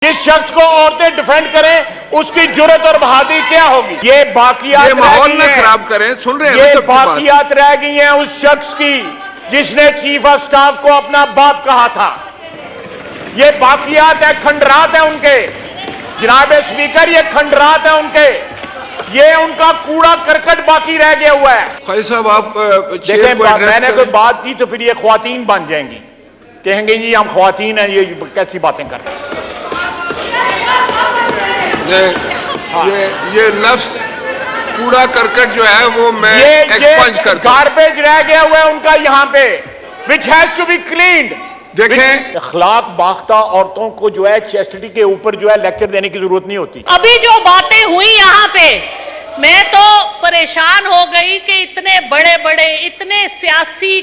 जिस शख्स को औरतें डिफेंड करें उसकी जुर्रत और बहादुरी क्या होगी। ये बाकियात माहौल न खराब करें, सुन रहे हैं ये बाकियात रह गई हैं उस शख्स की जिसने चीफ ऑफ स्टाफ को अपना बाप कहा था। ये बाकियात है, खंडरात है उनके। जनाब स्पीकर, ये खंडरात है उनके। ये उनका कूड़ा करकट बाकी रह गया हुआ है। ख्वाही साहब, आप देखें, मैंने कोई बात की तो फिर ये ख्वातीन बन जाएंगी, कहेंगे जी हम ख्वातीन हैं, ये कैसी बातें करते हैं। ये लफ्ज कूड़ा करकट जो है वो मैं एक्सपंज करता हूं। गार्बेज रह गया हुआ है उनका यहाँ पे, which has to be cleaned. देखें, अखलाक बाख्ता औरतों को जो है चेस्टिटी के ऊपर जो है लेक्चर देने की जरूरत नहीं होती। अभी जो बातें हुई यहाँ पे, मैं तो परेशान हो गई कि इतने बड़े बड़े इतने सियासी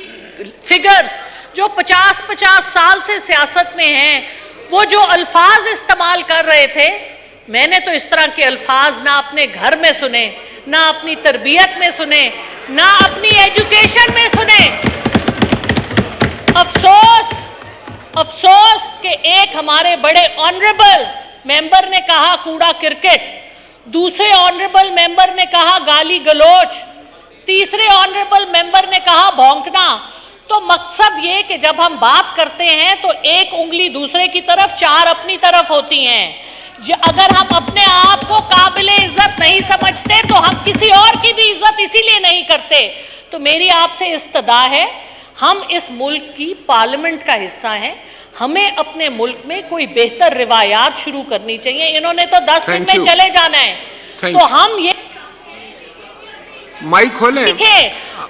फिगर्स जो 50-50 साल से सियासत में हैं, वो जो अल्फाज इस्तेमाल कर रहे थे, मैंने तो इस तरह के अल्फाज ना अपने घर में सुने, ना अपनी तरबियत में सुने, ना अपनी एजुकेशन में सुने। अफसोस कि एक हमारे बड़े ऑनरेबल मेंबर ने कहा कूड़ा क्रिकेट, दूसरे ऑनरेबल मेंबर ने कहा गाली गलोच, तीसरे ऑनरेबल मेंबर ने कहा भौंकना। तो मकसद ये कि जब हम बात करते हैं तो एक उंगली दूसरे की तरफ, चार अपनी तरफ होती हैं। अगर हम अपने आप को काबिल इज्जत नहीं समझते तो हम किसी और की भी इज्जत इसीलिए नहीं करते। तो मेरी आपसे इस्तदा है, हम इस मुल्क की पार्लियामेंट का हिस्सा हैं, हमें अपने मुल्क में कोई बेहतर रिवायात शुरू करनी चाहिए। इन्होंने तो 10 मिनट में चले जाना है, तो हम ये माइक खोलें।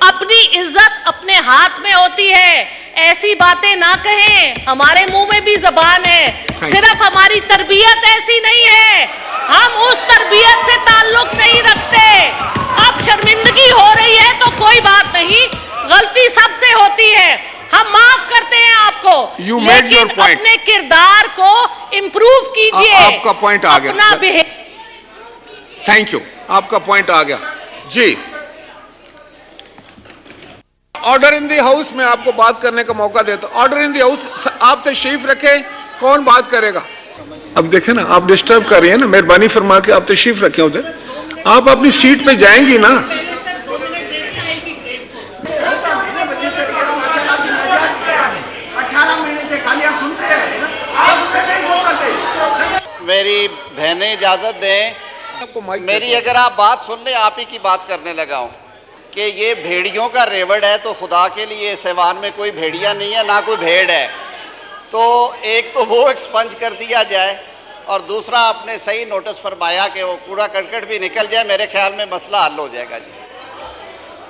अपनी इज्जत अपने हाथ में होती है, ऐसी बातें ना कहें। हमारे मुंह में भी जबान है, सिर्फ हमारी तरबियत ऐसी नहीं है, हम उस तरबियत से ताल्लुक नहीं रखते। अब शर्मिंदगी हो रही है तो कोई बात नहीं, गलती सबसे होती है, हम माफ करते हैं आपको, लेकिन अपने किरदार को इम्प्रूव कीजिए। आपका पॉइंट आ गया। थैंक यू, आपका पॉइंट आ गया जी। ऑर्डर इन दी हाउस में आपको बात करने का मौका देता हूं। ऑर्डर इन दी हाउस, आप तशरीफ रखें, कौन बात करेगा। अब देखें ना, आप डिस्टर्ब कर रही हैं ना, मेहरबानी फरमा के आप तशरीफ रखें उधर। आप अपनी सीट पे जाएंगी ना। मेरी बहनें इजाजत दें, मेरी अगर आप बात सुन लें, आप ही की बात करने लगा हूं कि ये भेड़ियों का रेवड़ है, तो खुदा के लिए सेवान में कोई भेड़िया नहीं है, ना कोई भेड़ है। तो एक तो वो एक्सपंज कर दिया जाए, और दूसरा आपने सही नोटिस फरमाया कि वो कूड़ा करकट भी निकल जाए, मेरे ख्याल में मसला हल हो जाएगा जी।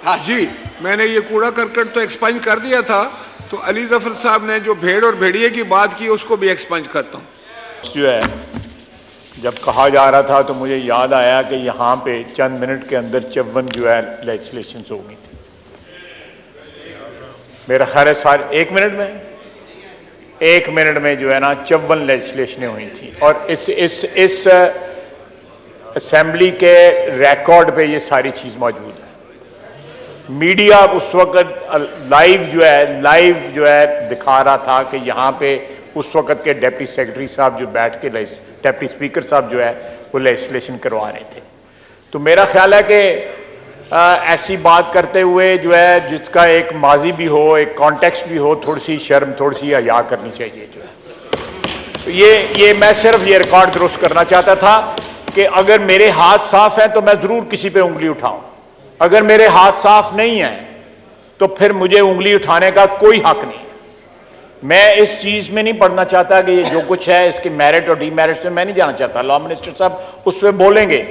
हाँ जी, मैंने ये कूड़ा करकट तो एक्सपंज कर दिया था, तो अली जफर साहब ने जो भेड़ और भेड़िए की बात की उसको भी एक्सपंज करता हूँ। जो है, जब कहा जा रहा था तो मुझे याद आया कि यहाँ पे चंद मिनट के अंदर 54 जो है लेजिस्लेशन हो गई थी। मेरा ख्याल है सारे एक मिनट में जो है ना 54 लेजिस्लेशनें हुई थी, और इस असेंबली के रिकॉर्ड पे ये सारी चीज़ मौजूद है। मीडिया उस वक्त लाइव जो है दिखा रहा था कि यहाँ पे उस वक्त के डिप्टी सेक्रेटरी साहब जो बैठ के डिप्टी स्पीकर साहब जो है वो लेजिस्लेशन करवा रहे थे। तो मेरा ख्याल है कि ऐसी बात करते हुए जो है, जिसका एक माजी भी हो, एक कॉन्टेक्स्ट भी हो, थोड़ी सी शर्म, थोड़ी सी हया करनी चाहिए जो है। तो ये मैं सिर्फ ये रिकॉर्ड दुरुस्त करना चाहता था कि अगर मेरे हाथ साफ हैं तो मैं ज़रूर किसी पे उंगली उठाऊं, अगर मेरे हाथ साफ नहीं हैं तो फिर मुझे उंगली उठाने का कोई हक नहीं। मैं इस चीज़ में नहीं पढ़ना चाहता कि ये जो कुछ है इसके मेरिट और डीमेरिट्स में मैं नहीं जाना चाहता। लॉ मिनिस्टर साहब उस पर बोलेंगे।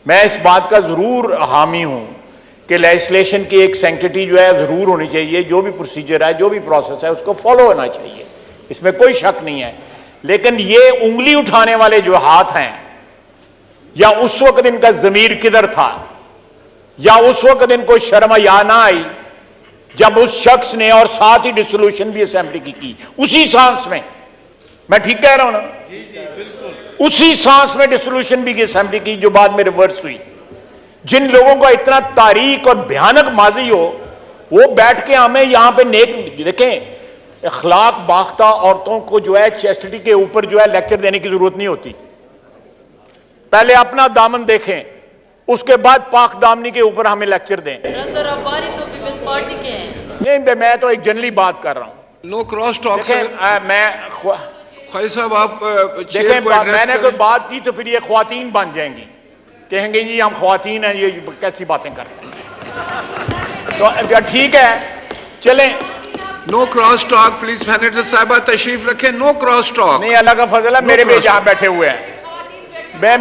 मैं इस बात का ज़रूर हामी हूँ कि लेजिस्लेशन की एक सैंक्टिटी जो है ज़रूर होनी चाहिए, जो भी प्रोसीजर है, जो भी प्रोसेस है, उसको फॉलो होना चाहिए, इसमें कोई शक नहीं है। लेकिन ये उंगली उठाने वाले जो हाथ हैं, या उस वक्त इनका ज़मीर किधर था, या उस वक्त इनको शर्म या ना आई जब उस शख्स ने, और साथ ही डिसोल्यूशन भी असेंबली की उसी सांस में, मैं ठीक कह रहा हूं ना? जी जी बिल्कुल, उसी सांस में डिसोल्यूशन भी की असेंबली की, जो बाद में रिवर्स हुई। जिन लोगों का इतना तारीख और भयानक माजी हो, वो बैठ के हमें यहां पे नेक देखें। अखलाक बाख्ता औरतों को जो है चेस्टिटी के ऊपर जो है लेक्चर देने की जरूरत नहीं होती। पहले अपना दामन देखें, उसके बाद पाक दामनी के ऊपर हमें लेक्चर दें। पार्टी के हैं। नहीं, मैं तो एक जनरली बात कर रहा हूं। No cross talk. मैं ख्वाही साहब आप देखें, मैंने कोई बात की तो फिर ये ख्वातीन बन जाएंगी, कहेंगे जी हम ख्वातीन हैं, ये कैसी बातें करते हैं। तो ठीक है, चलें। No cross talk please. Manager साहबा तशरीफ रखें। No cross talk. नहीं, अल्लाह का फजल है, मेरे भी यहाँ बैठे हुए हैं, मैं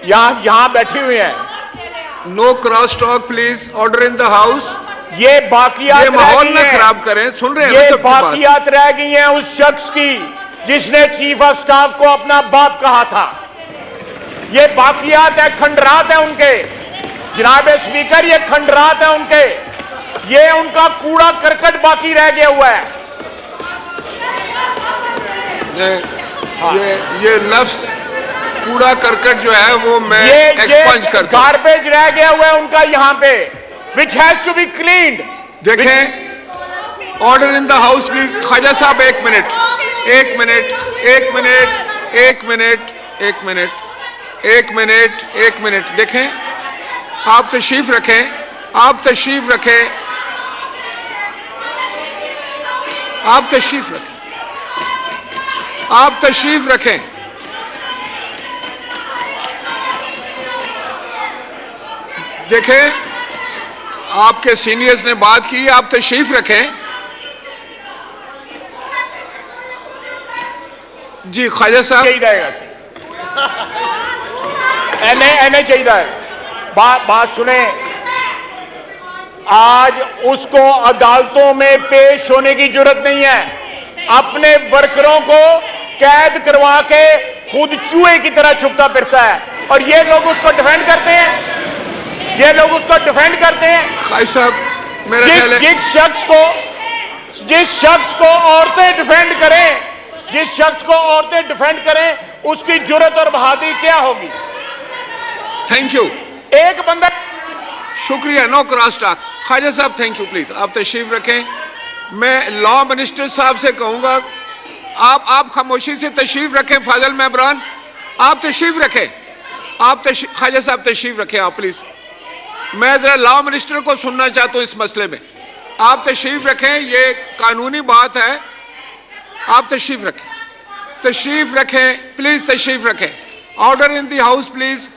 यहाँ बैठे हुए हैं। No cross talk please. Order in the house. ये बाकियात, ये माहौल ना खराब करें। सुन रहे हैं ये सबकी बात। बाकियात रह गई हैं उस शख्स की जिसने चीफ ऑफ स्टाफ को अपना बाप कहा था। ये बाकियात है, खंडरात है उनके। जनाब स्पीकर, ये खंडरात है उनके, ये उनका कूड़ा करकट बाकी रह गया हुआ है। ये लफ्ज कूड़ा करकट जो है वो मैं एक्सपंज करता हूं। गार्बेज रह गया हुआ है उनका यहाँ पे, which has to be cleaned। देखें, order in the house please. Khwaja साहब एक मिनट, एक मिनट, एक मिनट, एक मिनट, एक मिनट, एक मिनट, एक मिनट। देखें, आप तशरीफ रखें, आप तशरीफ रखें, आप तशरीफ रखें, आप तशरीफ रखें। देखें, आपके सीनियर्स ने बात की, आप तशरीफ रखें। जी ख्वाजा साहब। एने चाहिए। बात सुने, आज उसको अदालतों में पेश होने की जरूरत नहीं है। अपने वर्करों को कैद करवा के खुद चूहे की तरह छुपता फिरता है, और ये लोग उसको डिफेंड करते हैं, ये लोग उसको डिफेंड करते हैं। भाई साहब, मेरा ख्याल है जिस शख्स को औरतें डिफेंड करें, जिस शख्स को औरतें डिफेंड करें, उसकी जुर्रत और बहादुरी क्या होगी। Thank you. एक बंदा। शुक्रिया। No cross talk. Khwaja Sahab thank you please. आप तशरीफ रखें। मैं लॉ मिनिस्टर साहब से कहूंगा, आप खामोशी से तशरीफ रखें। फाजल मेहरान, आप तशरीफ रखें। ख्वाजा साहब तशरीफ रखें आप प्लीज। मैं जरा लॉ मिनिस्टर को सुनना चाहता हूं इस मसले में। आप तशरीफ रखें, ये कानूनी बात है। आप तशरीफ रखें, तशरीफ रखें प्लीज, तशरीफ रखें। Order in the house please.